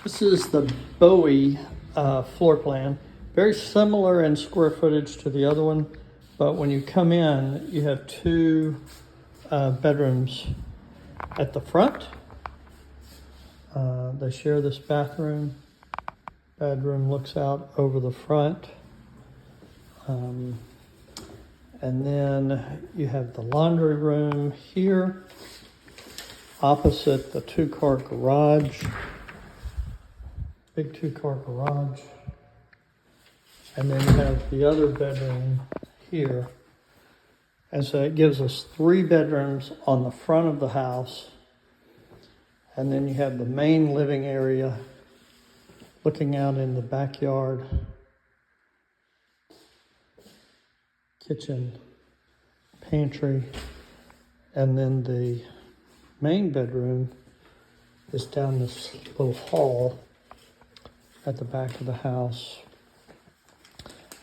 This is the Bowie floor plan. Very similar in square footage to the other one, but when you come in, you have two bedrooms at the front. They share this bathroom. Bedroom looks out over the front. And then you have the laundry room here, opposite the two-car garage. Big two-car garage. And then you have the other bedroom here. And so it gives us 3 bedrooms on the front of the house. And then you have the main living area looking out in the backyard. Kitchen, pantry, and then the main bedroom is down this little hall at the back of the house.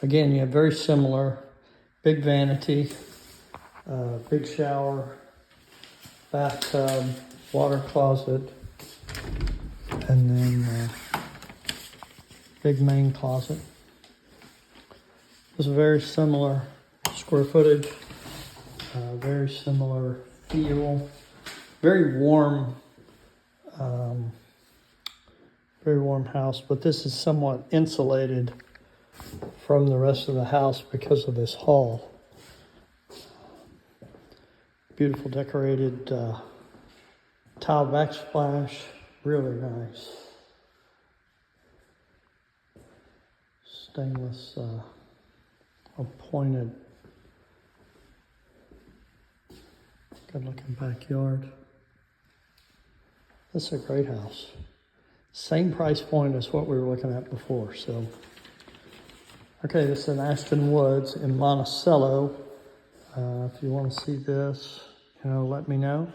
Again, you have very similar, big vanity, big shower, bathtub, water closet, and then big main closet. It's very similar square footage, very similar feel, very warm house, but this is somewhat insulated from the rest of the house because of this hall. Beautiful decorated tile backsplash, really nice. Stainless pointed, good looking backyard. This is a great house. Same price point as what we were looking at before. So, okay, this is in Ashton Woods in Monticello. If you want to see this, let me know.